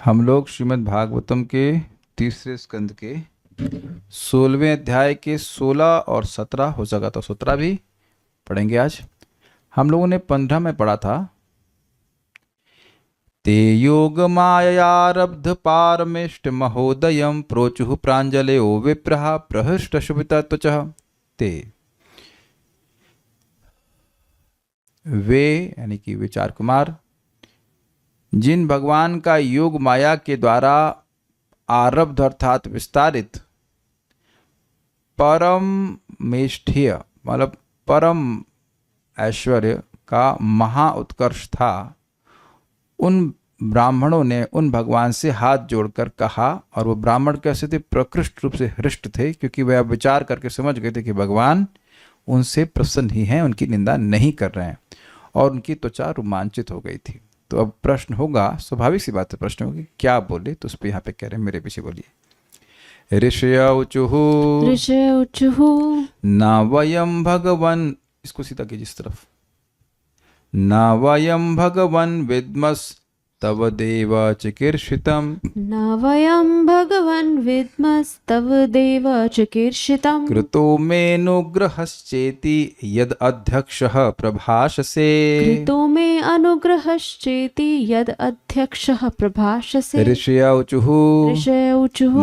हम लोग श्रीमद् भागवतम के तीसरे स्कंद के 16वें अध्याय के 16 और 17 हो सका तो 17 भी पढ़ेंगे आज। हम लोगों ने 15 में पढ़ा था, ते योग मायारब्ध पारमेष्ट महोदयम प्रोचुः प्रांजलयो विप्रहा प्रहृष्ट शुभितत्वचः। ते वे यानी कि विचार कुमार जिन भगवान का योग माया के द्वारा आरब्ध अर्थात विस्तारित परम मेष्ठ्य मतलब परम ऐश्वर्य का महा उत्कर्ष था, उन ब्राह्मणों ने उन भगवान से हाथ जोड़कर कहा। और वो ब्राह्मण कैसे थे? प्रकृष्ट रूप से हृष्ट थे, क्योंकि वह विचार करके समझ गए थे कि भगवान उनसे प्रसन्न ही हैं, उनकी निंदा नहीं कर रहे हैं, और उनकी त्वचा रोमांचित हो गई थी। तो अब प्रश्न होगा, स्वाभाविक सी बात है, प्रश्न होगी क्या बोले, तो उस पर यहाँ पे कह रहे हैं, मेरे पीछे बोलिए। ऋषय उचुः न वयम भगवन, इसको सीधा कीजिए इस तरफ, न वयम भगवन विद्मस् तव देव चिकीर्षितम्। न वयं भगवन् विद्मस्तव देव चिकीर्षितम्। कृतो मेऽनुग्रहश्चेति यद् अध्यक्षः प्रभाषसे। कृतो मे अनुग्रहश्चेति यद् अध्यक्षः प्रभाषसे। ऋषय उचुः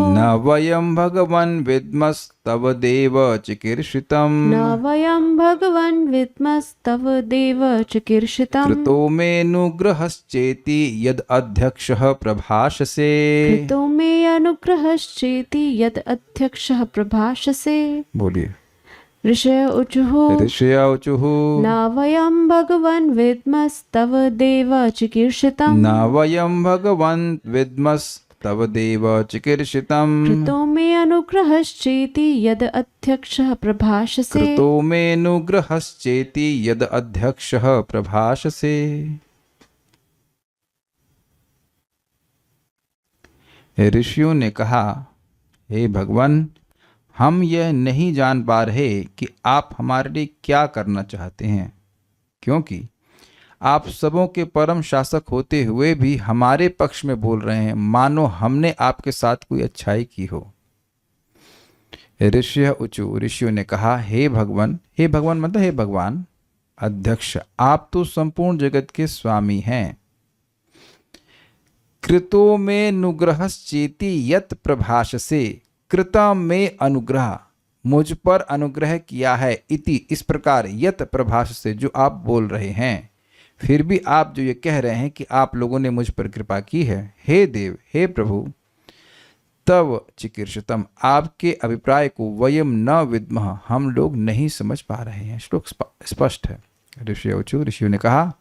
न वयं भगवन् विद्मस्तव देव चिकीर्षितम्। न वयं भगवन् विद्मस्तव देव चिकीर्षितम्। कृतो मेऽनुग्रहश्चेति यद् अध्यक्षः प्रभाषसे। कृतो मे अनुग्रहश्चेति यद् अध्यक्षः प्रभाषसे। बोलिए। ऋषय उचुः न वयं भगवन् विद्मस्तव देव चिकीर्षितम्। न वयं भगवन् विद्मस्तव देव चिकीर्षितम्। कृतो मे अनुग्रहश्चेति यद् अध्यक्षः प्रभाषसे। कृतो मेऽनुग्रहश्चेति यद् अध्यक्षः प्रभाषसे। ऋषियों ने कहा, हे भगवान, हम यह नहीं जान पा रहे कि आप हमारे लिए क्या करना चाहते हैं, क्योंकि आप सबों के परम शासक होते हुए भी हमारे पक्ष में बोल रहे हैं, मानो हमने आपके साथ कोई अच्छाई की हो। ऋषय उचु, ऋषियों ने कहा, हे भगवान मतलब हे भगवान अध्यक्ष, आप तो संपूर्ण जगत के स्वामी हैं। कृतो में अनुग्रहश्चेति यत् प्रभाषसे। कृता में अनुग्रह, मुझ पर अनुग्रह किया है, इति इस प्रकार, यत् प्रभाषसे जो आप बोल रहे हैं। फिर भी आप जो ये कह रहे हैं कि आप लोगों ने मुझ पर कृपा की है, हे देव, हे प्रभु, तव चिकीर्षितम, आपके अभिप्राय को वयम न विद्मः, हम लोग नहीं समझ पा रहे हैं। श्लोक स्पष्ट है। ऋषि उचु, ऋषियों ने कहा,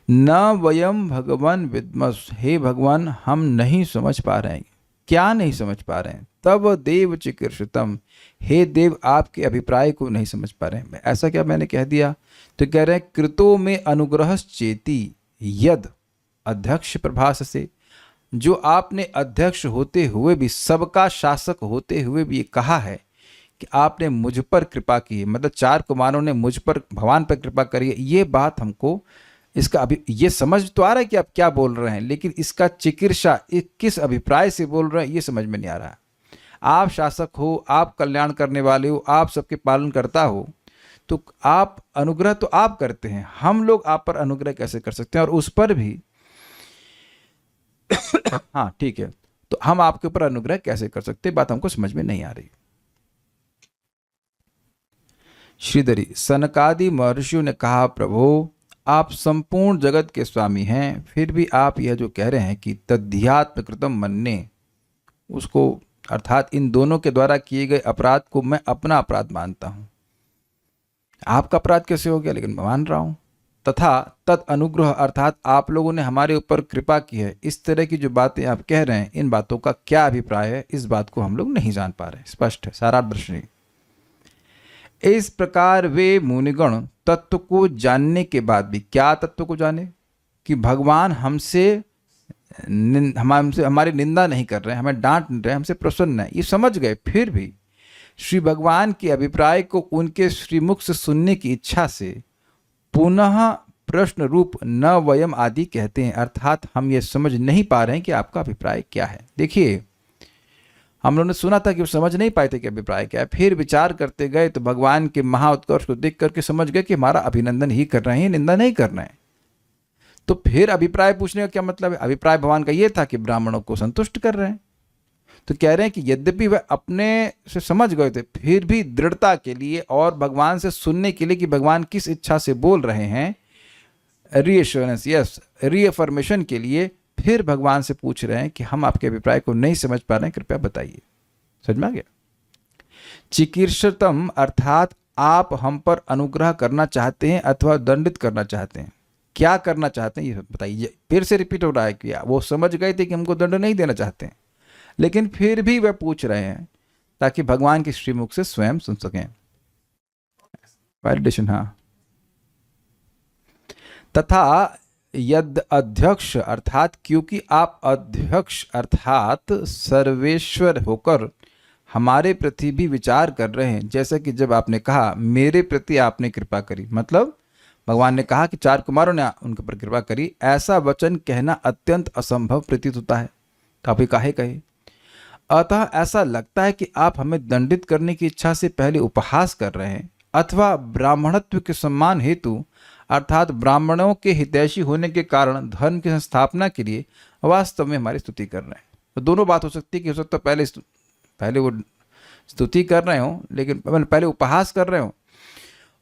न वयम भगवान विद्मस्, हे भगवान हम नहीं समझ पा रहे हैं। क्या नहीं समझ पा रहे हैं? तब देव चिकीर्षितम, हे देव आपके अभिप्राय को नहीं समझ पा रहे हैं। ऐसा क्या मैंने कह दिया? तो कह रहे हैं, कृतो में अनुग्रहश्चेति यद अध्यक्ष प्रभाषसे, जो आपने अध्यक्ष होते हुए भी, सबका शासक होते हुए भी ये कहा है कि आपने मुझ पर कृपा की है, मतलब 4 कुमारों ने मुझ पर, भगवान पर कृपा करी है। ये बात हमको, इसका अभी ये समझ तो आ रहा है कि आप क्या बोल रहे हैं, लेकिन इसका चिकित्सा किस अभिप्राय से बोल रहे हैं ये समझ में नहीं आ रहा है। आप शासक हो, आप कल्याण करने वाले हो, आप सबके पालन करता हो, तो आप अनुग्रह तो आप करते हैं, हम लोग आप पर अनुग्रह कैसे कर सकते हैं? और उस पर भी हाँ ठीक है, तो हम आपके ऊपर अनुग्रह कैसे कर सकते? बात हमको समझ में नहीं आ रही। श्रीधरी सनकादि महर्षियों ने कहा, प्रभु आप संपूर्ण जगत के स्वामी हैं, फिर भी आप यह जो कह रहे हैं कि तद्ध्यात्म कृतम मन्ये, उसको अर्थात इन दोनों के द्वारा किए गए अपराध को मैं अपना अपराध मानता हूं। आपका अपराध कैसे हो गया? लेकिन मैं मान रहा हूं। तथा तद अनुग्रह अर्थात आप लोगों ने हमारे ऊपर कृपा की है। इस तरह की जो बातें आप कह रहे हैं, इन बातों का क्या अभिप्राय है, इस बात को हम लोग नहीं जान पा रहे। स्पष्ट है, सारा दर्शनी। इस प्रकार वे मुनिगण तत्व को जानने के बाद भी, क्या तत्व को जाने? कि भगवान हमसे हमारी निंदा नहीं कर रहे हैं, हमें डांट नहीं रहे, हमसे प्रसन्न है, ये समझ गए। फिर भी श्री भगवान के अभिप्राय को उनके श्रीमुख से सुनने की इच्छा से पुनः प्रश्न रूप न वयम आदि कहते हैं, अर्थात हम ये समझ नहीं पा रहे हैं कि आपका अभिप्राय क्या है। देखिए, हम लोगों ने सुना था कि वो समझ नहीं पाए थे कि अभिप्राय क्या है, फिर विचार करते गए तो भगवान के महाउत्कर्ष को देख करके समझ गए कि हमारा अभिनंदन ही कर रहे हैं, निंदा नहीं कर रहे हैं। तो फिर अभिप्राय पूछने का क्या मतलब है? अभिप्राय भगवान का ये था कि ब्राह्मणों को संतुष्ट कर रहे हैं। तो कह रहे हैं कि यद्यपि वह अपने से समझ गए थे, फिर भी दृढ़ता के लिए और भगवान से सुनने के लिए कि भगवान किस इच्छा से बोल रहे हैं, रीएश्योरेंस, यस, रीअफर्मेशन के लिए फिर भगवान से पूछ रहे हैं कि हम आपके अभिप्राय को नहीं समझ पा रहे हैं, कृपया बताइए। समझ में आ गया? चिकीर्षतम अर्थात आप हम पर अनुग्रह करना चाहते हैं अथवा दंडित करना चाहते हैं। क्या करना चाहते हैं ये बताइए। फिर से रिपीट हो रहा है कि वो समझ गए थे कि हमको दंड नहीं देना चाहते हैं, लेकिन फिर भी वह पूछ रहे हैं ताकि भगवान के श्रीमुख से स्वयं सुन सकें। वैलिडेशन, हाँ। तथा यद अध्यक्ष अर्थात क्योंकि आप अध्यक्ष अर्थात सर्वेश्वर होकर हमारे प्रति भी विचार कर रहे हैं, जैसा कि जब आपने कहा मेरे प्रति आपने कृपा करी, मतलब भगवान ने कहा कि 4 कुमारों ने उनके पर कृपा करी, ऐसा वचन कहना अत्यंत असंभव प्रतीत होता है। तो आप काहे कहे? अतः ऐसा लगता है कि आप हमें दंडित करने की इच्छा से पहले उपहास कर रहे हैं, अथवा ब्राह्मणत्व के सम्मान हेतु अर्थात ब्राह्मणों के हितैषी होने के कारण धर्म की संस्थापना के लिए वास्तव में हमारी स्तुति कर रहे हैं। तो दोनों बात हो सकती है कि हो सकता है पहले वो स्तुति कर रहे हो, लेकिन पहले उपहास कर रहे हो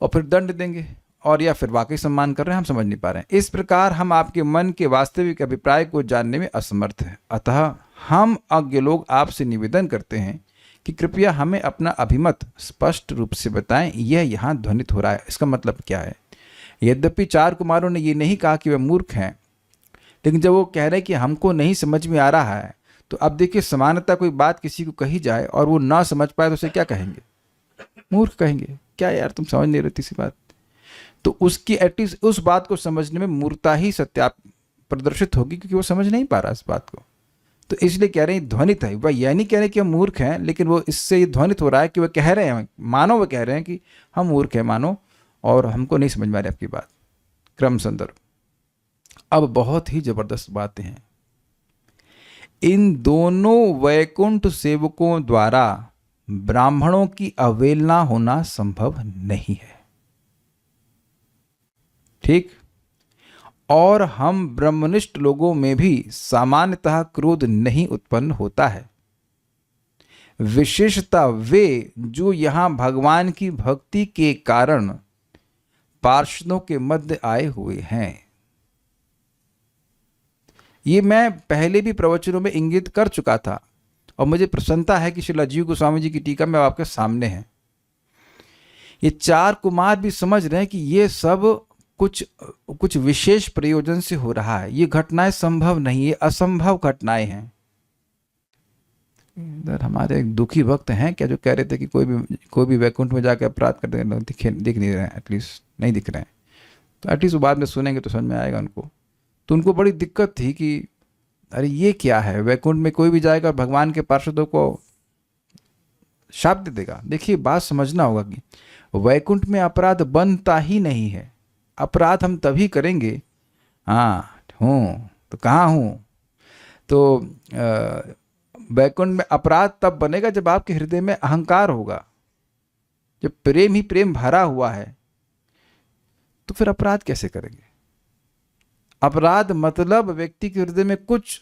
और फिर दंड देंगे, और या फिर वाकई सम्मान कर रहे हैं, हम समझ नहीं पा रहे हैं। इस प्रकार हम आपके मन के वास्तविक अभिप्राय को जानने में असमर्थ हैं। अतः हम अज्ञ लोग आपसे निवेदन करते हैं कि कृपया हमें अपना अभिमत स्पष्ट रूप से बताएं, यह यहाँ ध्वनित हो रहा है, इसका मतलब क्या है? यद्यपि 4 कुमारों ने ये नहीं कहा कि वे मूर्ख हैं, लेकिन जब वो कह रहे हैं कि हमको नहीं समझ में आ रहा है, तो अब देखिए, समानता कोई बात किसी को कही जाए और वो ना समझ पाए तो उसे क्या कहेंगे? मूर्ख कहेंगे। क्या यार तुम समझ नहीं रही सी बात? तो उसकी एटलीस्ट उस बात को समझने में मूर्खता ही प्रदर्शित होगी, क्योंकि वो समझ नहीं पा रहा इस बात को। तो इसलिए कह रहे हैं ध्वनित है। वह यह नहीं कह रहे कि हम मूर्ख हैं, लेकिन वो इससे ये ध्वनित हो रहा है कि वह कह रहे हैं, मानो वह कह रहे हैं कि हम मूर्ख हैं मानो, और हमको नहीं समझ में आ रही आपकी बात। क्रम संदर्भ। अब बहुत ही जबरदस्त बातें हैं। इन दोनों वैकुंठ सेवकों द्वारा ब्राह्मणों की अवहेलना होना संभव नहीं है, ठीक? और हम ब्रह्मनिष्ठ लोगों में भी सामान्यतः क्रोध नहीं उत्पन्न होता है, विशेषतः वे जो यहां भगवान की भक्ति के कारण पार्षदों के मध्य आए हुए हैं। ये मैं पहले भी प्रवचनों में इंगित कर चुका था, और मुझे प्रसन्नता है कि श्री राजीव गोस्वामी जी की टीका में आपके सामने है। ये 4 कुमार भी समझ रहे हैं कि ये सब कुछ विशेष प्रयोजन से हो रहा है, ये घटनाएं संभव नहीं, ये असंभव घटनाएं हैं। इधर हमारे एक दुखी भक्त हैं क्या, जो कह रहे थे कि कोई भी वैकुंठ में जाकर अपराध करते दिख नहीं रहे हैं, एटलीस्ट नहीं दिख रहे हैं। तो एटलीस्ट वो बाद में सुनेंगे तो समझ में आएगा उनको। तो उनको बड़ी दिक्कत थी कि अरे ये क्या है, वैकुंठ में कोई भी जाएगा भगवान के पार्षदों को शाप दे देगा। देखिए, बात समझना होगा कि वैकुंठ में अपराध बनता ही नहीं है। अपराध हम तभी करेंगे, हाँ हूँ तो कहाँ हूँ, तो वैकुंठ में अपराध तब बनेगा जब आपके हृदय में अहंकार होगा। जब प्रेम ही प्रेम भरा हुआ है तो फिर अपराध कैसे करेंगे? अपराध मतलब व्यक्ति के हृदय में कुछ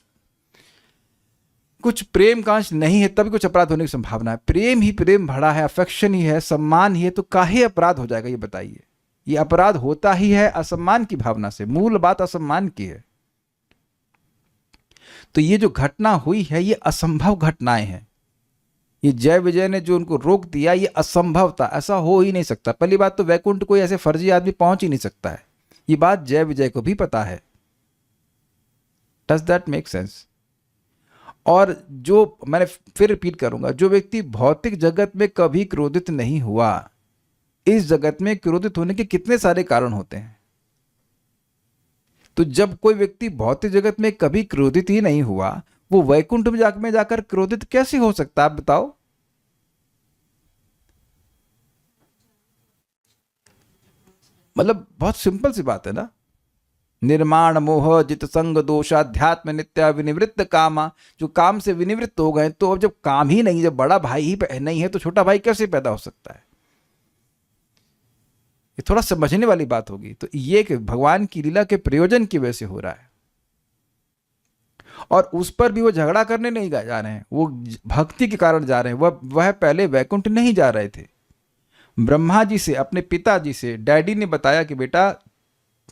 प्रेम का अंश नहीं है, तभी कुछ अपराध होने की संभावना है। प्रेम ही प्रेम भरा है, अफेक्शन ही है, सम्मान ही है, तो काहे अपराध हो जाएगा? ये बताइए। ये अपराध होता ही है असम्मान की भावना से, मूल बात असम्मान की है। तो ये जो घटना हुई है ये असंभव घटनाएं हैं। ये जय विजय ने जो उनको रोक दिया ये असंभव था, ऐसा हो ही नहीं सकता। पहली बात तो वैकुंठ कोई ऐसे फर्जी आदमी पहुंच ही नहीं सकता है, ये बात जय विजय को भी पता है। Does that make sense? और जो मैंने फिर रिपीट करूंगा, जो व्यक्ति भौतिक जगत में कभी क्रोधित नहीं हुआ, इस जगत में क्रोधित होने के कितने सारे कारण होते हैं। तो जब कोई व्यक्ति भौतिक जगत में कभी क्रोधित ही नहीं हुआ, वो वैकुंठ में जाकर क्रोधित कैसे हो सकता है? आप बताओ। मतलब बहुत सिंपल सी बात है ना। निर्माण मोह जित संग दोषाध्यात्म नित्य विनिवृत्त कामा, जो काम से विनिवृत्त हो गए, तो अब जब काम ही नहीं, जब बड़ा भाई ही नहीं है तो छोटा भाई कैसे पैदा हो सकता है? ये थोड़ा समझने वाली बात होगी। तो ये कि भगवान की लीला के प्रयोजन की वजह से हो रहा है, और उस पर भी वो झगड़ा करने नहीं जा रहे हैं, वो भक्ति के कारण जा रहे हैं। वह पहले वैकुंठ नहीं जा रहे थे। ब्रह्मा जी से, अपने पिताजी से डैडी ने बताया कि बेटा,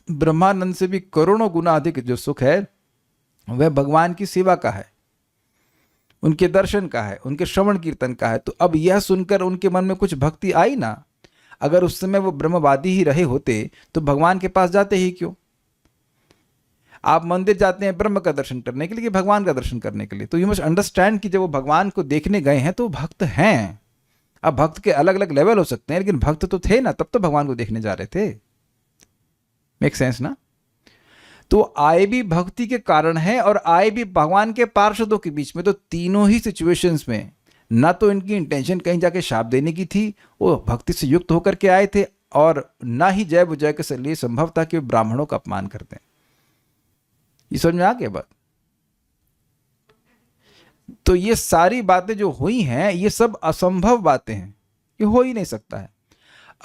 ब्रह्मानंद से भी करोड़ों गुना अधिक जो सुख है वह भगवान की सेवा का है, उनके दर्शन का है, उनके श्रवण कीर्तन का है। तो अब यह सुनकर उनके मन में कुछ भक्ति आई ना। अगर उस समय वो ब्रह्मवादी ही रहे होते तो भगवान के पास जाते ही क्यों? आप मंदिर जाते हैं ब्रह्म का दर्शन करने के लिए, भगवान का दर्शन करने के लिए। तो यू मस्ट अंडरस्टैंड कि जब वो भगवान को देखने गए हैं तो भक्त हैं। अब भक्त के अलग अलग लेवल हो सकते हैं, लेकिन भक्त तो थे ना, तब तो भगवान को देखने जा रहे थे। मेक सेंस ना? तो आए भी भक्ति के कारण है और आए भी भगवान के पार्षदों के बीच में। तो तीनों ही सिचुएशंस में ना तो इनकी इंटेंशन कहीं जाके शाप देने की थी, वो भक्ति से युक्त होकर के आए थे, और ना ही जय विजय के लिए संभव था कि वे ब्राह्मणों का अपमान करते हैं। ये समझ में आ गया बात? तो ये सारी बातें जो हुई हैं ये सब असंभव बातें हैं, ये हो ही नहीं सकता है।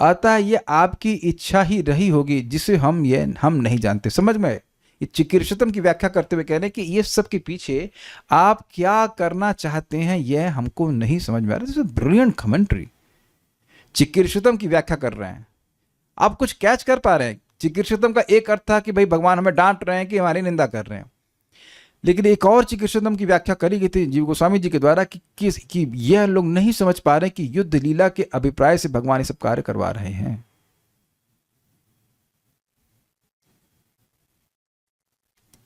अतः ये आपकी इच्छा ही रही होगी जिसे हम नहीं जानते। समझ में? ये चिकीर्षतम की व्याख्या करते हुए कह रहे हैं कि ये सब के पीछे आप क्या करना चाहते हैं यह हमको नहीं समझ में आ रहा। This is brilliant commentary. चिकीर्षतम की व्याख्या कर रहे हैं, आप कुछ कैच कर पा रहे हैं? चिकीर्षतम का एक अर्थ था कि भाई भगवान हमें डांट रहे हैं कि हमारी निंदा कर रहे हैं, लेकिन एक और चिकीर्षतम की व्याख्या करी गई थी जीव गोस्वामी जी के द्वारा कि यह लोग नहीं समझ पा रहे कि युद्ध लीला के अभिप्राय से भगवान ये सब कार्य करवा रहे हैं।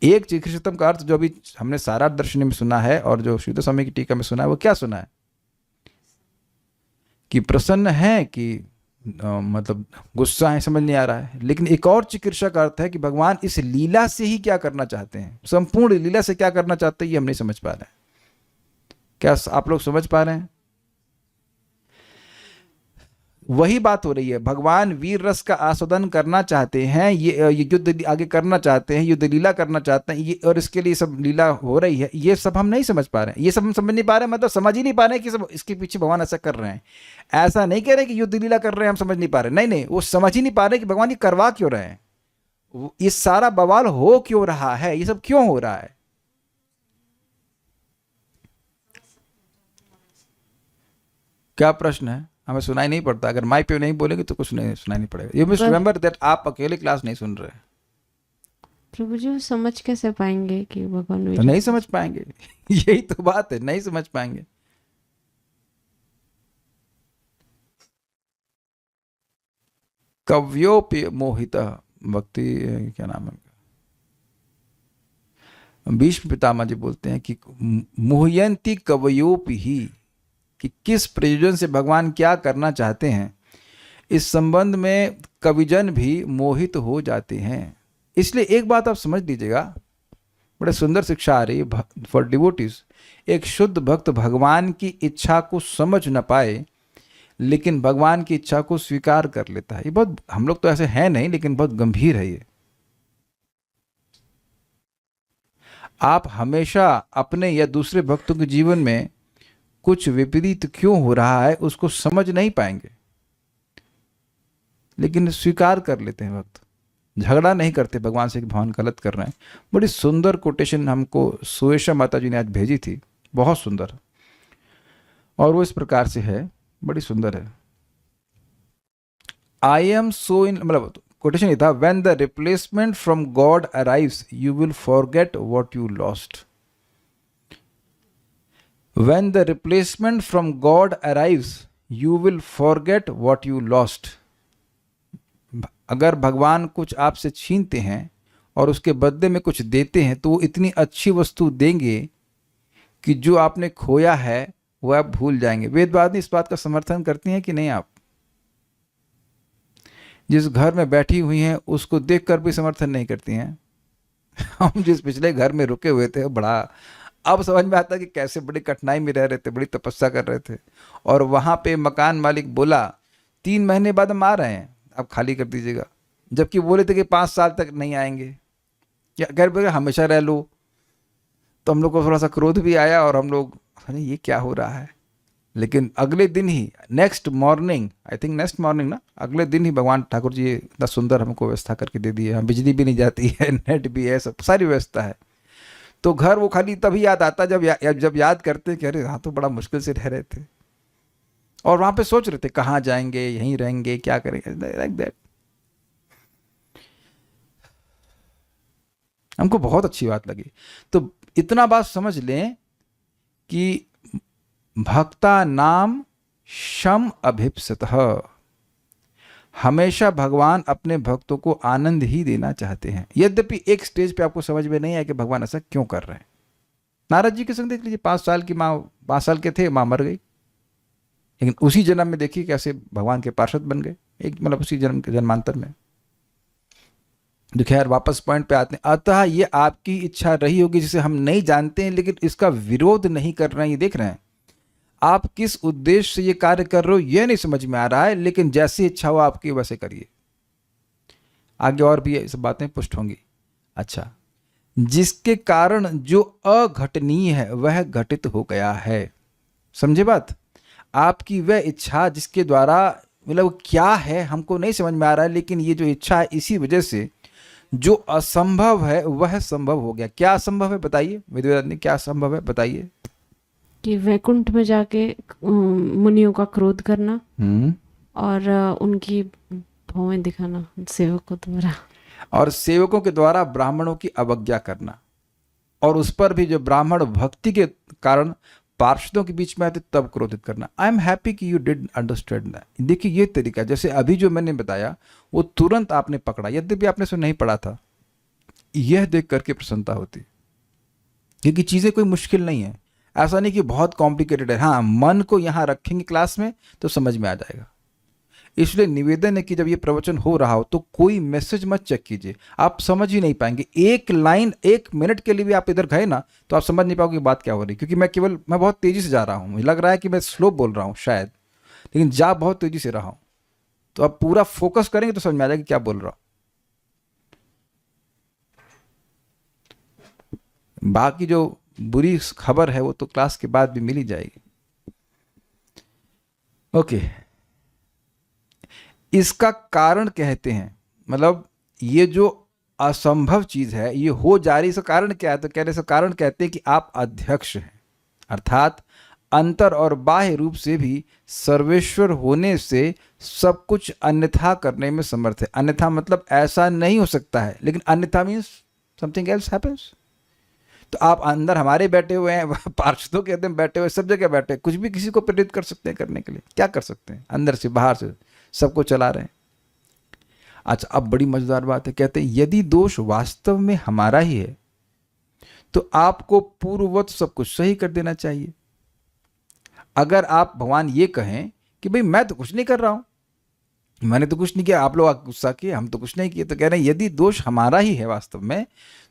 एक चिकीर्षतम का अर्थ जो अभी हमने सारा दर्शन में सुना है और जो श्रीधर स्वामी की टीका में सुना है, वो क्या सुना है? कि प्रसन्न है कि मतलब गुस्सा है, समझ नहीं आ रहा है। लेकिन एक और चिकित्सा का अर्थ है कि भगवान इस लीला से ही क्या करना चाहते हैं, संपूर्ण लीला से क्या करना चाहते हैं, ये हम नहीं समझ पा रहे हैं। क्या आप लोग समझ पा रहे हैं? वही बात हो रही है। भगवान वीर रस का आस्वादन करना चाहते हैं, ये युद्ध आगे करना चाहते हैं, युद्ध लीला करना चाहते हैं, ये और इसके लिए सब लीला हो रही है। ये सब हम नहीं समझ पा रहे हैं, ये सब हम समझ नहीं पा रहे हैं, मतलब समझ ही नहीं पा रहे हैं कि सब इसके पीछे भगवान ऐसा कर रहे हैं। ऐसा नहीं कह रहे कि युद्ध लीला कर रहे हैं हम समझ नहीं पा रहे, नहीं, वो समझ ही नहीं पा रहे कि भगवान ये करवा क्यों रहे हैं, ये सारा बवाल हो क्यों रहा है, ये सब क्यों हो रहा है। क्या प्रश्न है? हमें सुनाई नहीं पड़ता। अगर माइक पे नहीं बोलेंगे तो कुछ नहीं सुनाई नहीं पड़ेगा। यू मस्ट रिमेंबर दैट आप अकेले क्लास नहीं सुन रहे। प्रभु जी, वो समझ कैसे पाएंगे कि भगवान? तो नहीं समझ पाएंगे, यही तो बात है, नहीं समझ पाएंगे। कव्योपि मोहितः, भक्ति क्या नाम है, भीष्म पितामह जी बोलते हैं कि मोहयंती कवयोपि ही, कि किस प्रयोजन से भगवान क्या करना चाहते हैं, इस संबंध में कविजन भी मोहित हो जाते हैं। इसलिए एक बात आप समझ लीजिएगा, बड़े सुंदर शिक्षा आ रही है फॉर डिवोटीज। एक शुद्ध भक्त भगवान की इच्छा को समझ न पाए लेकिन भगवान की इच्छा को स्वीकार कर लेता है। ये बहुत, हम लोग तो ऐसे हैं नहीं, लेकिन बहुत गंभीर है ये। आप हमेशा अपने या दूसरे भक्तों के जीवन में कुछ विपरीत क्यों हो रहा है उसको समझ नहीं पाएंगे, लेकिन स्वीकार कर लेते हैं भक्त, झगड़ा नहीं करते भगवान से कि भगवान गलत कर रहे हैं। बड़ी सुंदर कोटेशन हमको सुएशा माता जी ने आज भेजी थी, बहुत सुंदर, और वो इस प्रकार से है, बड़ी सुंदर है। आई एम सो इन, मतलब कोटेशन ये था, when the replacement from God arrives you will forget what you lost. When the replacement from God arrives, you will forget what you lost. अगर भगवान कुछ आपसे छीनते हैं और उसके बदले में कुछ देते हैं तो वो इतनी अच्छी वस्तु देंगे कि जो आपने खोया है वो आप भूल जाएंगे। वेदवादिनी इस बात का समर्थन करती हैं कि नहीं? आप जिस घर में बैठी हुई हैं उसको देखकर भी समर्थन नहीं करती हैं। हम जिस पिछले घर में रुके हुए थे, बड़ा अब समझ में आता कि कैसे बड़ी कठिनाई में रह रहे थे, बड़ी तपस्या कर रहे थे, और वहाँ पे मकान मालिक बोला 3 महीने बाद हम आ रहे हैं, आप खाली कर दीजिएगा, जबकि बोले थे कि 5 साल तक नहीं आएंगे। या अगर हमेशा रह लो, तो हम लोग को थोड़ा सा क्रोध भी आया और हम लोग, अरे ये क्या हो रहा है। लेकिन अगले दिन ही, next morning, I think next morning ना, अगले दिन ही भगवान ठाकुर जी इतना सुंदर हमको व्यवस्था करके दे दी है। हम बिजली भी नहीं जाती है, नेट भी है, सब सारी व्यवस्था है। तो घर वो खाली तभी याद आता जब याद करते कि अरे हाँ, तो बड़ा मुश्किल से रह रहे थे और वहां पे सोच रहे थे कहाँ जाएंगे, यहीं रहेंगे, क्या करेंगे, लाइक दैट। हमको बहुत अच्छी बात लगी। तो इतना बात समझ लें कि भक्ता नाम शम अभिप्सतः, हमेशा भगवान अपने भक्तों को आनंद ही देना चाहते हैं। यद्यपि एक स्टेज पे आपको समझ में नहीं आया कि भगवान ऐसा क्यों कर रहे हैं। नारद जी के संग देख लीजिए, 5 साल की माँ, 5 साल के थे, माँ मर गई, लेकिन उसी जन्म में देखिए कैसे भगवान के पार्षद बन गए, एक मतलब उसी जन्म के जन्मांतर में। तो खैर वापस पॉइंट पे आते हैं। अतः ये आपकी इच्छा रही होगी जिसे हम नहीं जानते हैं, लेकिन इसका विरोध नहीं कर रहे हैं। ये देख रहे हैं आप किस उद्देश्य से ये कार्य कर रहे हो, ये नहीं समझ में आ रहा है, लेकिन जैसी इच्छा हो आपकी वैसे करिए। आगे और भी ये सब बातें पुष्ट होंगी। अच्छा, जिसके कारण जो अघटनीय है वह घटित हो गया है। समझे बात? आपकी वह इच्छा जिसके द्वारा, मतलब क्या है हमको नहीं समझ में आ रहा है, लेकिन ये जो इच्छा है इसी वजह से जो असंभव है वह संभव हो गया। क्या असंभव है बताइए विद्यार्थी, क्या असंभव है बताइए? कि वैकुंठ में जाके मुनियों का क्रोध करना और उनकी भौवें दिखाना सेवकों द्वारा, और सेवकों के द्वारा ब्राह्मणों की अवज्ञा करना, और उस पर भी जो ब्राह्मण भक्ति के कारण पार्षदों के बीच में आते तब क्रोधित करना। आई एम हैप्पी कि यू डिड अंडरस्टैंड दैट। देखिए ये तरीका, जैसे अभी जो मैंने बताया वो तुरंत आपने पकड़ा, यद्यपि आपने उसे नहीं पढ़ा था। यह देख करके प्रसन्नता होती, क्योंकि चीज़ें कोई मुश्किल नहीं है। ऐसा नहीं कि बहुत कॉम्प्लिकेटेड है। हाँ, मन को यहाँ रखेंगे क्लास में तो समझ में आ जाएगा। इसलिए निवेदन है कि जब ये प्रवचन हो रहा हो तो कोई मैसेज मत चेक कीजिए, आप समझ ही नहीं पाएंगे। एक लाइन, 1 मिनट के लिए भी आप इधर गए ना तो आप समझ नहीं पाओगे बात क्या हो रही, क्योंकि मैं बहुत तेजी से जा रहा हूँ। मुझे लग रहा है कि मैं स्लो बोल रहा हूँ शायद, लेकिन जा बहुत तेजी से रहा हूँ। तो आप पूरा फोकस करेंगे तो समझ में आ जाएगा क्या बोल रहा हूँ। बाकी जो बुरी खबर है वो तो क्लास के बाद भी मिल ही जाएगी। ओके, इसका कारण कहते हैं, मतलब ये जो असंभव चीज है ये हो जा रही, इसका कारण क्या है? तो कह रहे इसका कारण कहते हैं कि आप अध्यक्ष हैं, अर्थात अंतर और बाह्य रूप से भी सर्वेश्वर होने से सब कुछ अन्यथा करने में समर्थ है। अन्यथा मतलब ऐसा नहीं हो सकता है, लेकिन अन्यथा मीन्स समथिंग एल्स हैपेंस। तो आप अंदर हमारे बैठे हुए हैं, पार्षदों के अंदर बैठे हुए, सब जगह बैठे, कुछ भी किसी को प्रेरित कर सकते हैं करने के लिए। क्या कर सकते हैं? अंदर से बाहर से सबको चला रहे हैं। अच्छा, अब बड़ी मजेदार बात है, कहते हैं यदि दोष वास्तव में हमारा ही है तो आपको पूर्ववत सब कुछ सही कर देना चाहिए। अगर आप भगवान ये कहें कि भाई मैं तो कुछ नहीं कर रहा हूं, मैंने तो कुछ नहीं किया, आप लोग गुस्सा किए, हम तो कुछ नहीं किए, तो कह रहे हैं यदि दोष हमारा ही है वास्तव में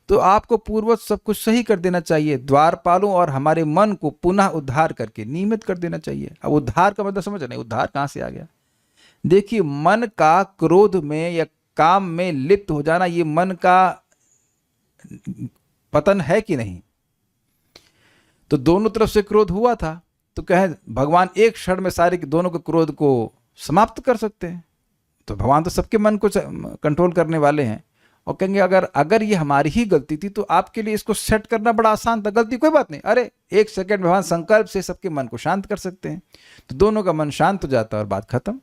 तो आपको पूर्ववत सब कुछ सही कर देना चाहिए। द्वारपालों और हमारे मन को पुनः उद्धार करके नियमित कर देना चाहिए। अब उद्धार का मतलब समझ रहे, उद्धार कहां से आ गया? देखिए, मन का क्रोध में या काम में लिप्त हो जाना, ये मन का पतन है कि नहीं? तो दोनों तरफ से क्रोध हुआ था, तो कहे भगवान एक क्षण में सारे दोनों के क्रोध को समाप्त कर सकते हैं। तो भगवान तो सबके मन को कंट्रोल करने वाले हैं, और कहेंगे अगर ये हमारी ही गलती थी तो आपके लिए इसको सेट करना बड़ा आसान था। गलती कोई बात नहीं, अरे 1 सेकंड भगवान संकल्प से सबके मन को शांत कर सकते हैं। तो दोनों का मन शांत हो जाता है और बात खत्म।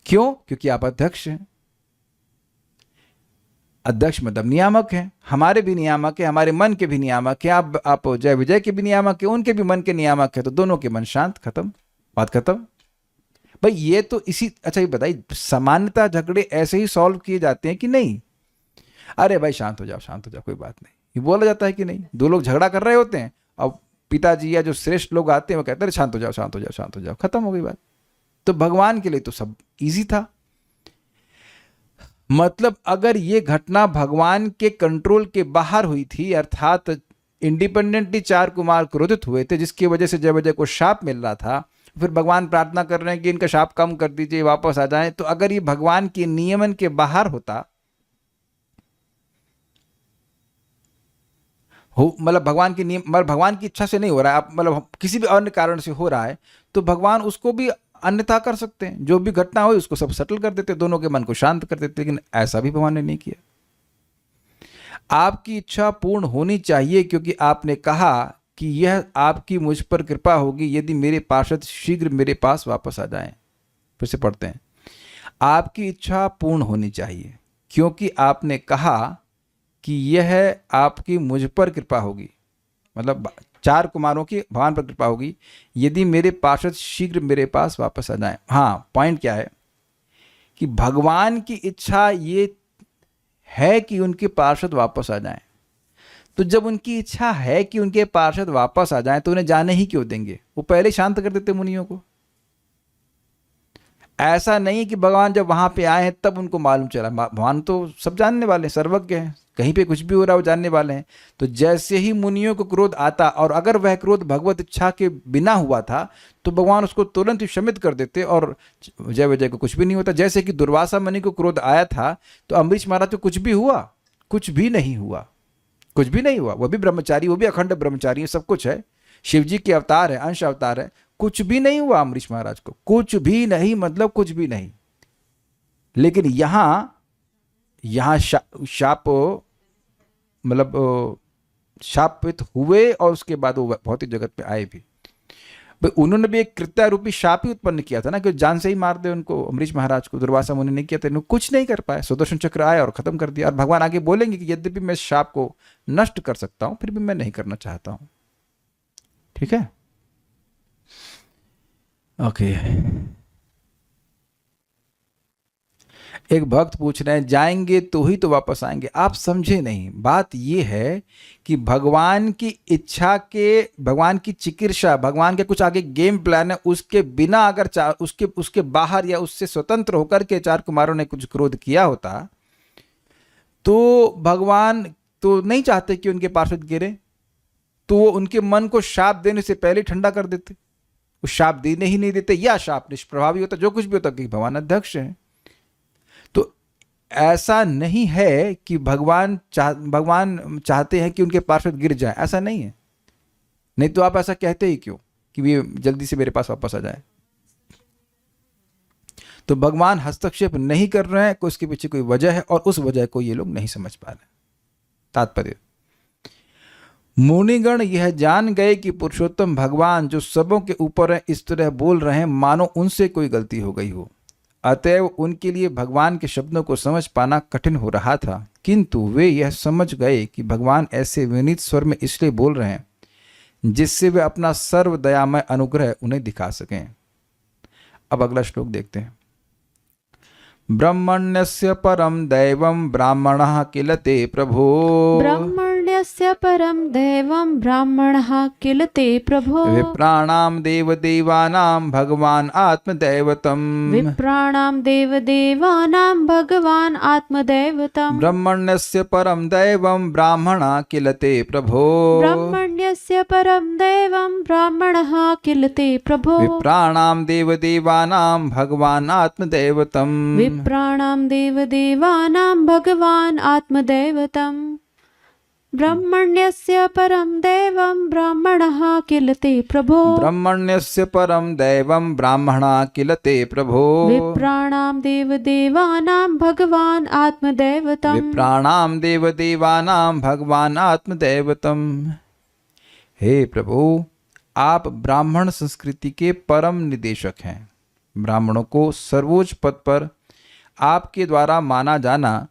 क्यों? क्योंकि आप अध्यक्ष हैं। अध्यक्ष मतलब नियामक हैं, हमारे भी नियामक है, हमारे मन के भी नियामक है, आप जय विजय के भी नियामक है, उनके भी मन के नियामक है। तो दोनों के मन शांत, खत्म, बात खत्म। भाई ये तो इसी, अच्छा ये बताइए, सामान्यतः झगड़े ऐसे ही सॉल्व किए जाते हैं कि नहीं? अरे भाई शांत हो जाओ, कोई बात नहीं, ये बोला जाता है कि नहीं? दो लोग झगड़ा कर रहे होते हैं, अब पिताजी या जो श्रेष्ठ लोग आते हैं वो कहते हैं शांत हो जाओ, खत्म हो गई बात। तो भगवान के लिए तो सब इजी था। मतलब अगर ये घटना भगवान के कंट्रोल के बाहर हुई थी, अर्थात इंडिपेंडेंटली 4 कुमार क्रोधित हुए थे जिसकी वजह से जय विजय को शाप मिल रहा था, फिर भगवान प्रार्थना कर रहे हैं कि इनका शाप कम कर दीजिए, वापस आ जाएं। तो अगर ये भगवान के नियमन के बाहर होता हो, मतलब भगवान के नियम, मतलब भगवान की इच्छा से नहीं हो रहा है, आप मतलब किसी भी अन्य कारण से हो रहा है, तो भगवान उसको भी अन्यथा कर सकते हैं। जो भी घटना हो उसको सब सेटल कर देते, दोनों के मन को शांत कर देते, लेकिन ऐसा भी भगवान ने नहीं किया। आपकी इच्छा पूर्ण होनी चाहिए, क्योंकि आपने कहा कि यह आपकी मुझ पर कृपा होगी यदि मेरे पार्षद शीघ्र मेरे पास वापस आ जाएं। फिर से पढ़ते हैं, आपकी इच्छा पूर्ण होनी चाहिए क्योंकि आपने कहा कि यह आपकी मुझ पर कृपा होगी, मतलब 4 कुमारों की भगवान पर कृपा होगी यदि मेरे पार्षद शीघ्र मेरे पास वापस आ जाएं। हाँ, पॉइंट क्या है कि भगवान की इच्छा ये है कि उनके पार्षद वापस आ जाएं। तो जब उनकी इच्छा है कि उनके पार्षद वापस आ जाएं तो उन्हें जाने ही क्यों देंगे? वो पहले शांत कर देते मुनियों को। ऐसा नहीं कि भगवान जब वहां पे आए हैं तब उनको मालूम चला। भगवान तो सब जानने वाले हैं, सर्वज्ञ हैं, कहीं पे कुछ भी हो रहा है वो जानने वाले हैं। तो जैसे ही मुनियों को क्रोध आता, और अगर वह क्रोध भगवत इच्छा के बिना हुआ था तो भगवान उसको तुरंत ही शमित कर देते और जय विजय को कुछ भी नहीं होता। जैसे कि दुर्वासा मुनि को क्रोध आया था तो अम्बरीश महाराज को कुछ भी हुआ? कुछ भी नहीं हुआ, कुछ भी नहीं हुआ। वो भी ब्रह्मचारी, वो भी अखंड ब्रह्मचारी है, सब कुछ है, शिव जी के अवतार है, अंश अवतार है, कुछ भी नहीं हुआ अम्बरीश महाराज को, कुछ भी नहीं, मतलब कुछ भी नहीं। लेकिन यहां शाप, मतलब शापित हुए और उसके बाद वो भौतिक जगत पे आए भी। भाई उन्होंने भी एक कृत्या रूपी शाप ही उत्पन्न किया था ना, कि जान से ही मार दे उनको, अम्बरीश महाराज को। दुर्वासा मुनि ने किया था, इन्होंने कुछ नहीं कर पाए। सुदर्शन चक्र आया और खत्म कर दिया। और भगवान आगे बोलेंगे कि यद्यपि मैं शाप को नष्ट कर सकता हूं फिर भी मैं नहीं करना चाहता हूं। ठीक है, ओके। एक भक्त पूछ रहे हैं, जाएंगे तो ही तो वापस आएंगे। आप समझे नहीं, बात यह है कि भगवान की इच्छा के, भगवान की चिकित्सा, भगवान के कुछ आगे गेम प्लान है, उसके बिना अगर उसके बाहर या उससे स्वतंत्र होकर के 4 कुमारों ने कुछ क्रोध किया होता तो भगवान तो नहीं चाहते कि उनके पार्षद गिरे, तो वो उनके मन को शाप देने से पहले ठंडा कर देते। वो शाप देने ही नहीं देते, या शाप निष्प्रभावी होता, जो कुछ भी होता, कि भगवान अध्यक्ष हैं। तो ऐसा नहीं है कि भगवान चाहते हैं कि उनके पार्षद गिर जाए, ऐसा नहीं है। नहीं तो आप ऐसा कहते ही क्यों कि वे जल्दी से मेरे पास वापस आ जाए? तो भगवान हस्तक्षेप नहीं कर रहे हैं, उसके पीछे कोई वजह है और उस वजह को ये लोग नहीं समझ पा रहे। तात्पर्य, मुनिगण यह जान गए कि पुरुषोत्तम भगवान जो सबों के ऊपर है इस तरह बोल रहे हैं मानो उनसे कोई गलती हो गई हो। अतएव उनके लिए भगवान के शब्दों को समझ पाना कठिन हो रहा था, किंतु वे यह समझ गए कि भगवान ऐसे विनीत स्वर में इसलिए बोल रहे हैं जिससे वे अपना सर्व दयामय अनुग्रह उन्हें दिखा सकें। अब अगला श्लोक देखते हैं। ब्रह्मण्यस्य परम दैवं ब्राह्मणः किल ते प्रभो। ब्रह्मण्यस्य परम दैवं ब्राह्मणः किल ते प्रभो। विप्राणां देवदेवानां भगवान् आत्मदैवतम्। विप्राणां देवदेवानां भगवान् आत्मदैवतम्। ब्रह्मण्यस्य परम दैवं ब्राह्मणः किल ते प्रभो। ब्रह्मण्यस्य परम दैवं ब्राह्मणः किल ते प्रभो। विप्राणां देवदेवानां भगवान् आत्मदैवतम्। विप्राणां देवदेवानां भगवान् आत्मदैवतम्। ब्रह्मण्यस्य परम दैवं ब्राह्मणः किल ते प्रभो। ब्रह्मण्यस्य परम दैवं ब्राह्मणः किल ते प्रभो। विप्राणां देवदेवानां भगवान् आत्मदैवतम्। विप्राणां देवदेवानां भगवान् आत्मदैवतम्। हे प्रभु, आप ब्राह्मण संस्कृति के परम निदेशक हैं। ब्राह्मणों को सर्वोच्च पद पर आपके द्वारा माना जाना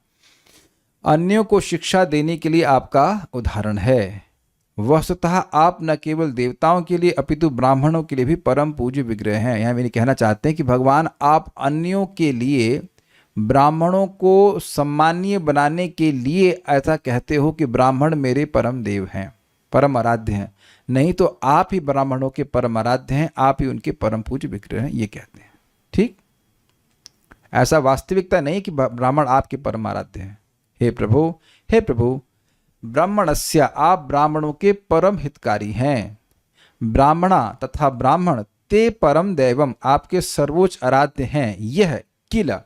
अन्यों को शिक्षा देने के लिए आपका उदाहरण है। वस्तुतः आप न केवल देवताओं के लिए अपितु ब्राह्मणों के लिए भी परम पूज्य विग्रह हैं। यहाँ मेरे कहना चाहते हैं कि भगवान आप अन्यों के लिए, ब्राह्मणों को सम्मानीय बनाने के लिए ऐसा कहते हो कि ब्राह्मण मेरे परम देव हैं, परम आराध्य हैं। नहीं तो आप ही ब्राह्मणों के परम आराध्य हैं, आप ही उनके परम पूज्य विग्रह हैं, ये कहते हैं। ठीक, ऐसा वास्तविकता नहीं कि ब्राह्मण आपके परम आराध्य हैं। हे प्रभु, ब्राह्मणस्य, आप ब्राह्मणों के परम हितकारी हैं। ब्राह्मणा तथा ब्राह्मण ते परम दैवम, आपके सर्वोच्च आराध्य हैं। यह किला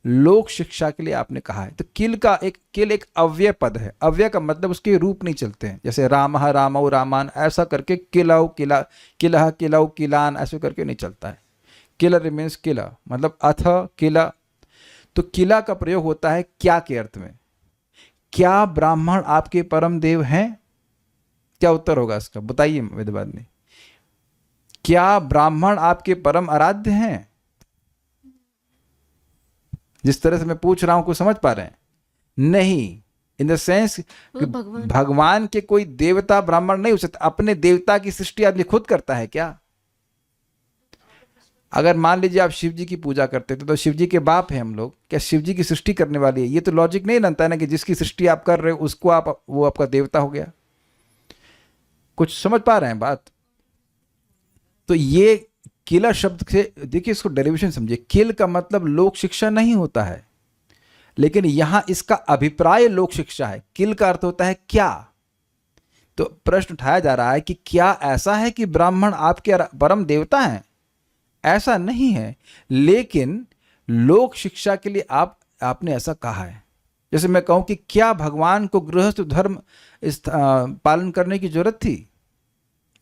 लोक शिक्षा के लिए आपने कहा है। तो किल एक अव्यय पद है। अव्यय का मतलब उसके रूप नहीं चलते हैं, जैसे रामः रामौ रामान ऐसा करके किलौ किला किलह किलौ किलान ऐसे करके नहीं चलता है। किल रिमेन्स किला, मतलब अथ किला। तो किला का प्रयोग होता है क्या के अर्थ में। क्या ब्राह्मण आपके परम देव हैं? क्या उत्तर होगा इसका, बताइए वेदवादिनी। क्या ब्राह्मण आपके परम आराध्य हैं? जिस तरह से मैं पूछ रहा हूं कुछ समझ पा रहे हैं? नहीं, इन द सेंस भगवान के कोई देवता ब्राह्मण नहीं हो सकता। अपने देवता की सृष्टि आदमी खुद करता है क्या? अगर मान लीजिए आप शिव जी की पूजा करते थे तो शिव जी के बाप हैं हम लोग, क्या शिव जी की सृष्टि करने वाली है? ये तो लॉजिक नहीं बनता है ना कि जिसकी सृष्टि आप कर रहे हो उसको वो आपका देवता हो गया। कुछ समझ पा रहे हैं बात? तो ये किला शब्द से देखिए, इसको डेरिवेशन समझिए। किल का मतलब लोक शिक्षा नहीं होता है, लेकिन यहां इसका अभिप्राय लोक शिक्षा है। किल का अर्थ होता है क्या। तो प्रश्न उठाया जा रहा है कि क्या ऐसा है कि ब्राह्मण आपके परम देवता हैं? ऐसा नहीं है, लेकिन लोक शिक्षा के लिए आपने ऐसा कहा है। जैसे मैं कहूं कि क्या भगवान को गृहस्थ धर्म पालन करने की जरूरत थी?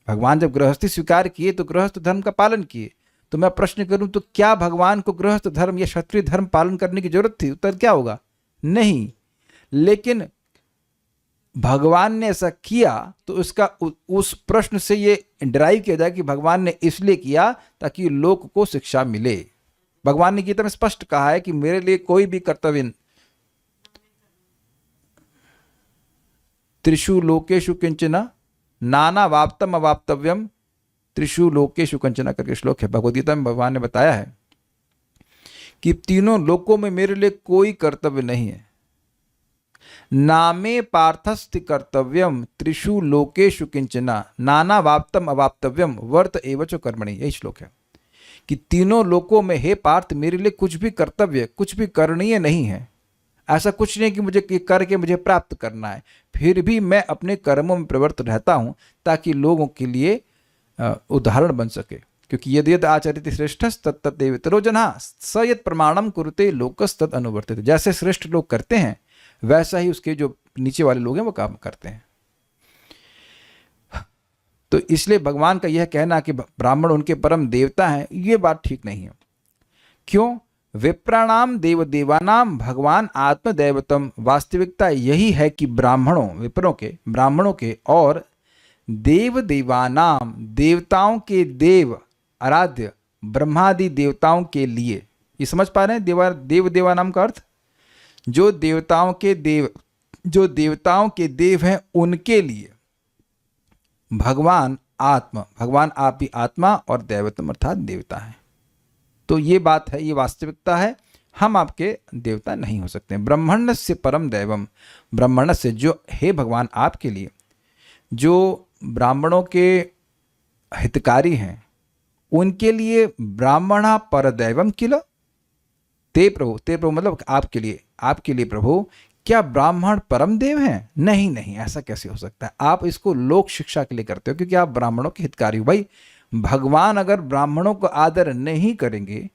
भगवान जब गृहस्थी स्वीकार किए तो गृहस्थ धर्म का पालन किए। तो मैं प्रश्न करूं तो क्या भगवान को गृहस्थ धर्म या क्षत्रिय धर्म पालन करने की जरूरत थी? उत्तर क्या होगा? नहीं। लेकिन भगवान ने ऐसा किया तो उसका उस प्रश्न से ये डिराइव किया जाए कि भगवान ने इसलिए किया ताकि लोक को शिक्षा मिले। भगवान ने गीता में स्पष्ट कहा है कि मेरे लिए कोई भी कर्तव्य त्रिषु लोकेषु किंचन नाना वाप्तम अवाप्तव्यम त्रिषु लोकेषु कंचना करके श्लोक है भगवद गीता में। भगवान ने बताया है कि तीनों लोकों में मेरे लिए कोई कर्तव्य नहीं है। नामे पार्थस्ति कर्तव्यम त्रिषु लोकेषु किंचना नाना वाप्तम अवाप्तव्यम वर्त एवच कर्मणि। यही श्लोक है कि तीनों लोकों में हे पार्थ मेरे लिए कुछ भी कर्तव्य, कुछ भी करणीय नहीं है। ऐसा कुछ नहीं कि मुझे करके मुझे प्राप्त करना है, फिर भी मैं अपने कर्मों में प्रवृत्त रहता हूं ताकि लोगों के लिए उदाहरण बन सके। क्योंकि यदि यद आचरित श्रेष्ठस्तत्तदेवतरो जनः स यत् प्रमाणम कुरुते लोकस्तत् अनुवर्तित। जैसे श्रेष्ठ लोग करते हैं वैसा ही उसके जो नीचे वाले लोग हैं वो काम करते हैं। तो इसलिए भगवान का यह कहना कि ब्राह्मण उनके परम देवता हैं, ये बात ठीक नहीं है। क्यों? विप्राणाम देव देवानाम भगवान आत्मदैवतम। वास्तविकता यही है कि ब्राह्मणों के और देव देवानाम देवताओं के देव आराध्य ब्रह्मादि देवताओं के लिए। ये समझ पा रहे हैं देव देवानाम का अर्थ? जो देवताओं के देव हैं उनके लिए भगवान आप ही आत्मा और दैवतम अर्थात देवता है। तो ये बात है, ये वास्तविकता है। हम आपके देवता नहीं हो सकते। ब्रह्मण्यस्य परम दैवम, ब्रह्मण्यस्य जो हे भगवान आपके लिए जो ब्राह्मणों के हितकारी हैं उनके लिए ब्राह्मणा परदैवम किल ते प्रभु मतलब आपके लिए प्रभु क्या ब्राह्मण परम देव हैं? नहीं, ऐसा कैसे हो सकता है? आप इसको लोक शिक्षा के लिए करते हो क्योंकि आप ब्राह्मणों के हितकारी हो। भाई भगवान अगर ब्राह्मणों को आदर नहीं करेंगे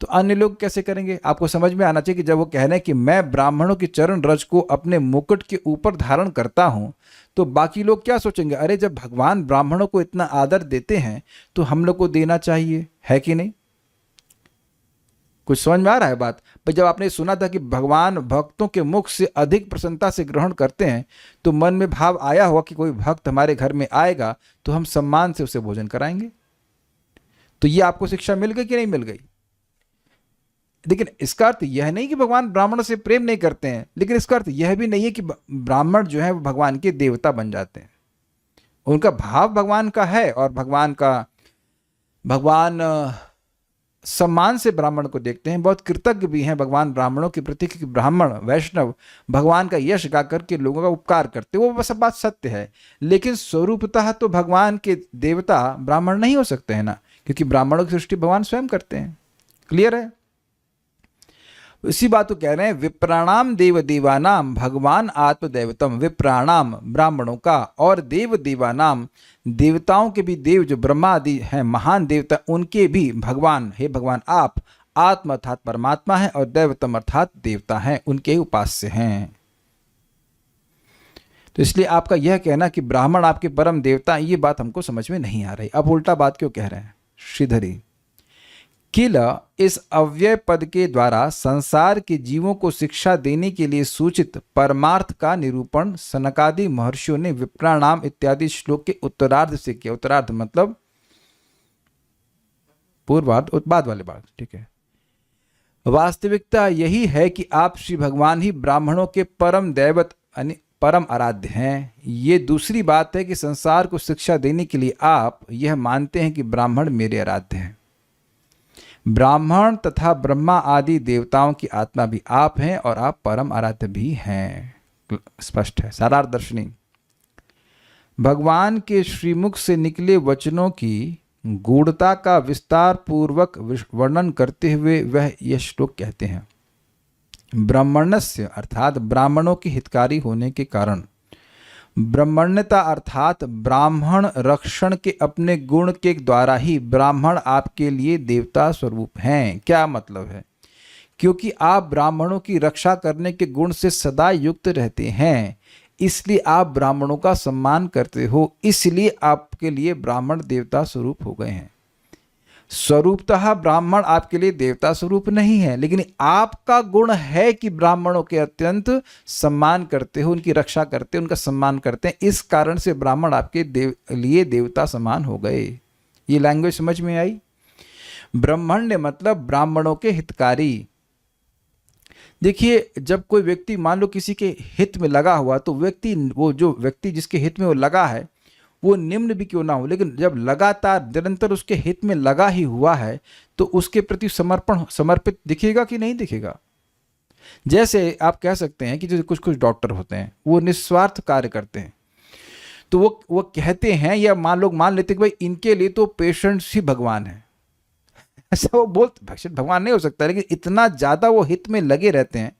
तो अन्य लोग कैसे करेंगे? आपको समझ में आना चाहिए कि जब वो कह रहे हैं कि मैं ब्राह्मणों की चरण रज को अपने मुकुट के ऊपर धारण करता हूं तो बाकी लोग क्या सोचेंगे? अरे जब भगवान ब्राह्मणों को इतना आदर देते हैं तो हम लोग को देना चाहिए, है कि नहीं? कुछ समझ में आ रहा है बात? पर जब आपने सुना था कि भगवान भक्तों के मुख से अधिक प्रसन्नता से ग्रहण करते हैं तो मन में भाव आया होगा कि कोई भक्त हमारे घर में आएगा तो हम सम्मान से उसे भोजन कराएंगे। तो ये आपको शिक्षा मिल गई कि नहीं मिल गई? लेकिन इसका अर्थ यह नहीं कि भगवान ब्राह्मणों से प्रेम नहीं करते हैं, लेकिन इसका अर्थ यह भी नहीं है कि ब्राह्मण जो है वो भगवान के देवता बन जाते हैं। उनका भाव भगवान का है और भगवान सम्मान से ब्राह्मण को देखते हैं, बहुत कृतज्ञ भी हैं भगवान ब्राह्मणों के प्रति कि ब्राह्मण वैष्णव भगवान का यश गा करके लोगों का उपकार करते, वो सब बात सत्य है। लेकिन स्वरूपतः तो भगवान के देवता ब्राह्मण नहीं हो सकते हैं ना, क्योंकि ब्राह्मणों की सृष्टि भगवान स्वयं करते हैं। क्लियर है? इसी बात को कह रहे हैं विप्राणाम देव देवानाम भगवान आत्मदैवतम। विप्राणाम ब्राह्मणों का और देव देवानाम देवताओं के भी देव जो ब्रह्मा आदि हैं महान देवता उनके भी भगवान हे भगवान आप आत्म अर्थात परमात्मा है और दैवतम अर्थात देवता हैं, उनके उपास्य हैं। तो इसलिए आपका यह कहना कि ब्राह्मण आपके परम देवता हैं, ये बात हमको समझ में नहीं आ रही। अब उल्टा बात क्यों कह रहे हैं? श्रीधरी, किल इस अव्यय पद के द्वारा संसार के जीवों को शिक्षा देने के लिए सूचित परमार्थ का निरूपण सनकादि महर्षियों ने विप्राणाम इत्यादि श्लोक के उत्तरार्ध से किया। उत्तरार्ध मतलब पूर्वार्ध, बाद वाले बात, ठीक है। वास्तविकता यही है कि आप श्री भगवान ही ब्राह्मणों के परम दैवत यानी परम आराध्य हैं। ये दूसरी बात है कि संसार को शिक्षा देने के लिए आप यह मानते हैं कि ब्राह्मण मेरे आराध्य हैं। ब्राह्मण तथा ब्रह्मा आदि देवताओं की आत्मा भी आप हैं और आप परम आराध्य भी हैं। स्पष्ट है। सारार्थ दर्शनी, भगवान के श्रीमुख से निकले वचनों की गूढ़ता का विस्तार पूर्वक वर्णन करते हुए वह यह श्लोक कहते हैं, ब्राह्मणस्य अर्थात ब्राह्मणों के हितकारी होने के कारण, ब्राह्मण्यता अर्थात ब्राह्मण रक्षण के अपने गुण के द्वारा ही ब्राह्मण आपके लिए देवता स्वरूप हैं। क्या मतलब है? क्योंकि आप ब्राह्मणों की रक्षा करने के गुण से सदा युक्त रहते हैं, इसलिए आप ब्राह्मणों का सम्मान करते हो, इसलिए आपके लिए ब्राह्मण देवता स्वरूप हो गए हैं। स्वरूपतः ब्राह्मण आपके लिए देवता स्वरूप नहीं है, लेकिन आपका गुण है कि ब्राह्मणों के अत्यंत सम्मान करते हो, उनकी रक्षा करते हो, उनका सम्मान करते हैं। इस कारण से ब्राह्मण आपके लिए देवता समान हो गए। ये लैंग्वेज समझ में आई? ब्राह्मण्य मतलब ब्राह्मणों के हितकारी। देखिए, जब कोई व्यक्ति मान लो किसी के हित में लगा हुआ, तो वो जो व्यक्ति जिसके हित में वो लगा है, वो निम्न भी क्यों ना हो, लेकिन जब लगातार निरंतर उसके हित में लगा ही हुआ है, तो उसके प्रति समर्पित दिखेगा कि नहीं दिखेगा? जैसे आप कह सकते हैं कि जो कुछ कुछ डॉक्टर होते हैं, वो निस्वार्थ कार्य करते हैं, तो वो कहते हैं या मान लेते हैं कि भाई इनके लिए तो पेशेंट्स ही भगवान है। ऐसा वो बोलते, भगवान नहीं हो सकता, लेकिन इतना ज़्यादा वो हित में लगे रहते हैं,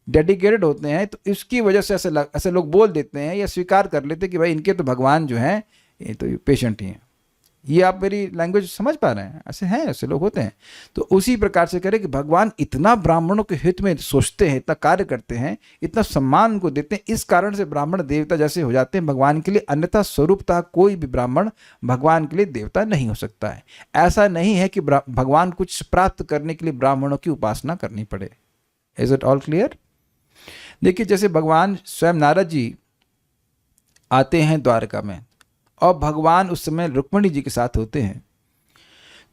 डेडिकेटेड होते हैं, तो इसकी वजह से ऐसे लोग बोल देते हैं या स्वीकार कर लेते हैं कि भाई इनके तो भगवान जो हैं ये तो पेशेंट ही हैं। ये आप मेरी लैंग्वेज समझ पा रहे हैं? ऐसे हैं, ऐसे लोग होते हैं। तो उसी प्रकार से करें कि भगवान इतना ब्राह्मणों के हित में सोचते हैं, इतना कार्य करते हैं, इतना सम्मान को देते हैं, इस कारण से ब्राह्मण देवता जैसे हो जाते हैं भगवान के लिए। अन्यथा स्वरूपतः कोई भी ब्राह्मण भगवान के लिए देवता नहीं हो सकता है। ऐसा नहीं है कि भगवान कुछ प्राप्त करने के लिए ब्राह्मणों की उपासना करनी पड़े। Is it all clear? देखिए, जैसे भगवान स्वयं नारद जी आते हैं द्वारका में, और भगवान उस समय रुक्मिणी जी के साथ होते हैं,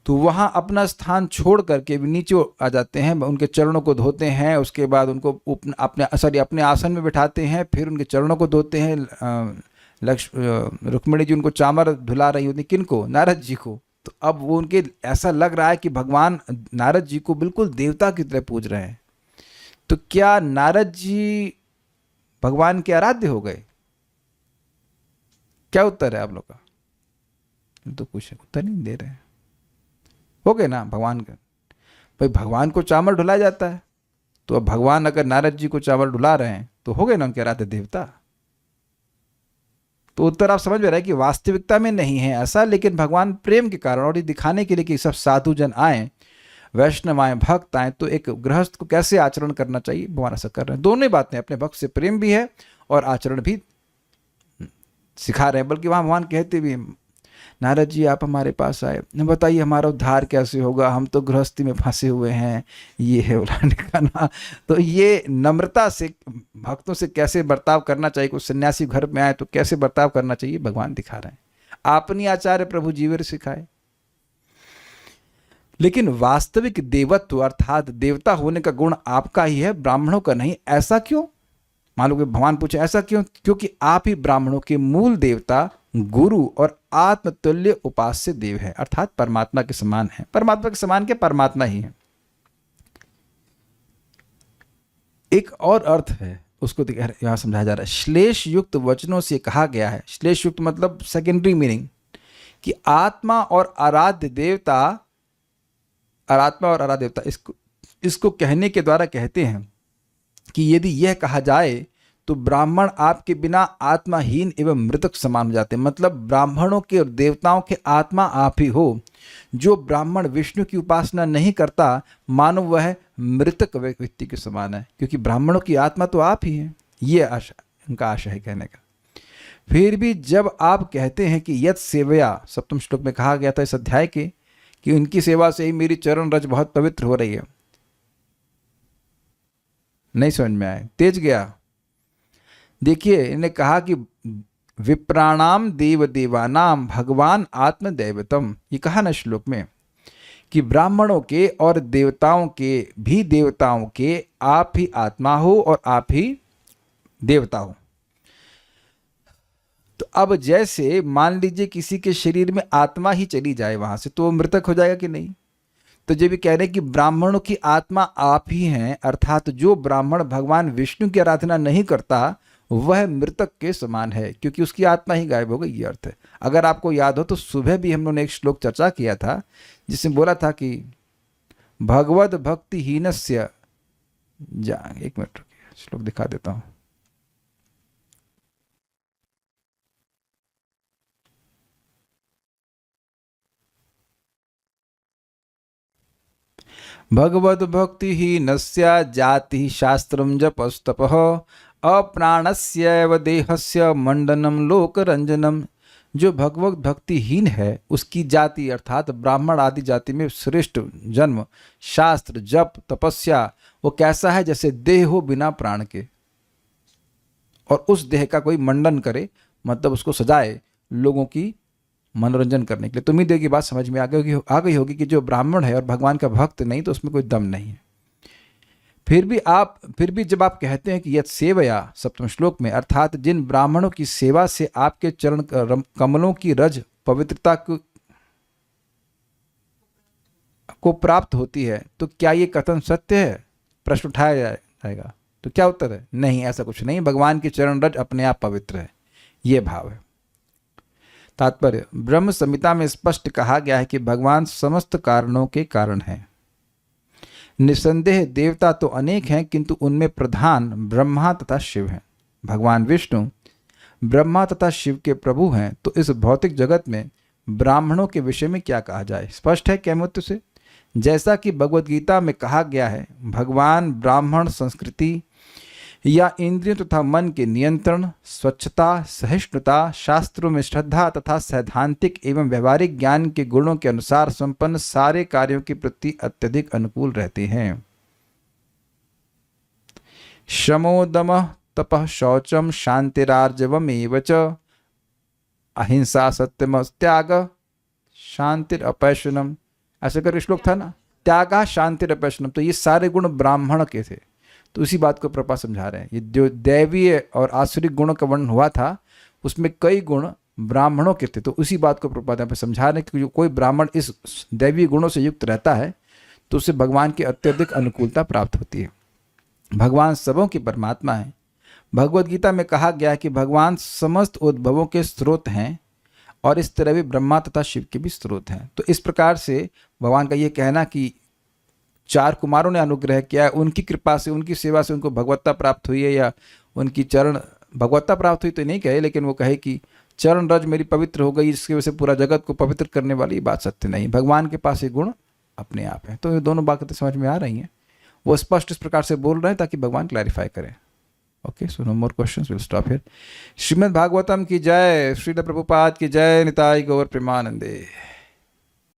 तो वहाँ अपना स्थान छोड़ करके भी नीचे आ जाते हैं, उनके चरणों को धोते हैं, उसके बाद उनको अपने आसन में बिठाते हैं, फिर उनके चरणों को धोते हैं। रुक्मिणी जी उनको चामर धुला रही होती, किनको? नारद जी को। तो अब वो उनके ऐसा लग रहा है कि भगवान नारद जी को बिल्कुल देवता की तरह पूज रहे हैं। तो क्या नारद जी भगवान के आराध्य हो गए? क्या उत्तर है आप लोग का? तो कुछ उत्तर नहीं दे रहे हैं। हो गए ना भगवान का? भाई भगवान को चावल ढुलाया जाता है, तो अब भगवान अगर नारद जी को चावल ढुला रहे हैं तो हो गए ना उनके आराध्य देवता। तो उत्तर आप समझ में रहे कि वास्तविकता में नहीं है ऐसा, लेकिन भगवान प्रेम के कारण और ये दिखाने के लिए कि सब साधु जन आए, वैष्णव आए, भक्त आए, तो एक गृहस्थ को कैसे आचरण करना चाहिए भगवान ऐसा कर रहे हैं। दोनों बातें, अपने भक्त से प्रेम भी है और आचरण भी सिखा रहे हैं। बल्कि वहाँ भगवान कहते भी, नारद जी आप हमारे पास आए, बताइए हमारा उद्धार कैसे होगा, हम तो गृहस्थी में फंसे हुए हैं, ये है उलाने का ना। तो ये नम्रता से भक्तों से कैसे बर्ताव करना चाहिए, कोई सन्यासी घर में आए तो कैसे बर्ताव करना चाहिए भगवान दिखा रहे हैं। अपनी आचार्य प्रभु जीवर सिखाए। लेकिन वास्तविक देवत्व अर्थात देवता होने का गुण आपका ही है, ब्राह्मणों का नहीं। ऐसा क्यों? मान लो कि भगवान पूछे ऐसा क्यों? क्योंकि आप ही ब्राह्मणों के मूल देवता, गुरु और आत्मतुल्य उपास्य देव है, अर्थात परमात्मा के समान है। परमात्मा के समान के परमात्मा ही है। एक और अर्थ है, उसको यहां समझाया जा रहा है। श्लेष युक्त वचनों से कहा गया है, श्लेष युक्त मतलब सेकेंडरी मीनिंग, कि आत्मा और आराध्य देवता, इसको कहने के द्वारा कहते हैं कि यदि यह कहा जाए तो ब्राह्मण आपके बिना आत्माहीन एवं मृतक समान हो जाते हैं। मतलब ब्राह्मणों के और देवताओं के आत्मा आप ही हो। जो ब्राह्मण विष्णु की उपासना नहीं करता मानो वह मृतक व्यक्ति के समान है, क्योंकि ब्राह्मणों की आत्मा तो आप ही हैं। ये आशा, उनका आशा है कहने का। फिर भी जब आप कहते हैं कि यत सेवया, सप्तम श्लोक में कहा गया था इस अध्याय के कि उनकी सेवा से ही मेरी चरण रज बहुत पवित्र हो रही है, नहीं समझ में आए, तेज गया। देखिए इन्हें कहा कि विप्राणाम देव देवानाम भगवान आत्मदैवतम, ये कहा ना श्लोक में कि ब्राह्मणों के और देवताओं के भी देवताओं के आप ही आत्मा हो और आप ही देवता हो। तो अब जैसे मान लीजिए किसी के शरीर में आत्मा ही चली जाए वहां से, तो वो मृतक हो जाएगा कि नहीं? तो जब भी कह रहे हैं कि ब्राह्मणों की आत्मा आप ही हैं, अर्थात जो ब्राह्मण भगवान विष्णु की आराधना नहीं करता वह मृतक के समान है, क्योंकि उसकी आत्मा ही गायब हो गई, ये अर्थ है। अगर आपको याद हो तो सुबह भी हम लोगों ने एक श्लोक चर्चा किया था जिसमें बोला था कि भगवद भक्तिहीनस्य एक मिनट रुकिए, श्लोक दिखा देता हूं। भगवद भक्तिहीनस्य जाति शास्त्रम जपस्तपः अप्राणस्यैव देहस्य मंडनम लोकरंजनम। जो भगवत भक्तिहीन है उसकी जाति अर्थात ब्राह्मण आदि जाति में श्रेष्ठ जन्म, शास्त्र, जप, तपस्या, वो कैसा है? जैसे देह हो बिना प्राण के, और उस देह का कोई मंडन करे, मतलब उसको सजाए लोगों की मनोरंजन करने के लिए। तो उम्मीद है कि बात समझ में आ गई होगी कि जो ब्राह्मण है और भगवान का भक्त नहीं तो उसमें कोई दम नहीं है। फिर भी जब आप कहते हैं कि यत सेवया, सप्तम श्लोक में, अर्थात जिन ब्राह्मणों की सेवा से आपके चरण कमलों की रज पवित्रता को प्राप्त होती है, तो क्या ये कथन सत्य है? प्रश्न उठाया जाएगा। तो क्या उत्तर है? नहीं, ऐसा कुछ नहीं। भगवान की चरण रज अपने आप पवित्र है, ये भाव है। तात्पर्य, ब्रह्म संहिता में स्पष्ट कहा गया है कि भगवान समस्त कारणों के कारण हैं। निसंदेह देवता तो अनेक हैं, किंतु उनमें प्रधान ब्रह्मा तथा शिव हैं। भगवान विष्णु ब्रह्मा तथा शिव के प्रभु हैं, तो इस भौतिक जगत में ब्राह्मणों के विषय में क्या कहा जाए? स्पष्ट है कैमुत्य से। जैसा कि भगवद गीता में कहा गया है, भगवान ब्राह्मण संस्कृति या इंद्रियों तथा मन के नियंत्रण, स्वच्छता, सहिष्णुता, शास्त्रों में श्रद्धा तथा सैद्धांतिक एवं व्यवहारिक ज्ञान के गुणों के अनुसार संपन्न सारे कार्यों के प्रति अत्यधिक अनुकूल रहते हैं। शमो दमः तपः शौचम शांतिरार्जवमेव च अहिंसा सत्यम त्याग शांतिरपैशनम, ऐसे करके श्लोक था ना, त्यागा शांतिरपैशनम। तो ये सारे गुण ब्राह्मण के थे। तो उसी बात को प्रभुपाद समझा रहे हैं। ये जो दैवीय और आसुरिक गुणों का वर्णन हुआ था उसमें कई गुण ब्राह्मणों के थे, तो उसी बात को प्रभुपाद यहाँ पे समझा रहे हैं कि जो कोई ब्राह्मण इस दैवीय गुणों से युक्त रहता है तो उसे भगवान की अत्यधिक अनुकूलता प्राप्त होती है। भगवान सबों की परमात्मा है। भगवद गीता में कहा गया है कि भगवान समस्त उद्भवों के स्रोत हैं और इस तरह भी ब्रह्मा तथा शिव के भी स्रोत हैं। तो इस प्रकार से भगवान का ये कहना कि 4 कुमारों ने अनुग्रह किया, उनकी कृपा से, उनकी सेवा से उनको भगवत्ता प्राप्त हुई है, या उनकी चरण भगवत्ता प्राप्त हुई तो नहीं कहे, लेकिन वो कहे कि चरण रज मेरी पवित्र हो गई, इसकी वजह से पूरा जगत को पवित्र करने वाली बात सत्य नहीं। भगवान के पास ये गुण अपने आप है। तो ये दोनों बातें समझ में आ रही हैं। वो स्पष्ट इस प्रकार से बोल रहे हैं ताकि भगवान क्लैरिफाई करें। Okay, so no more questions, will stop here. Shrimad Bhagavatam की जय, श्रील प्रभुपाद की जय, निताई गौर प्रेमानंदे।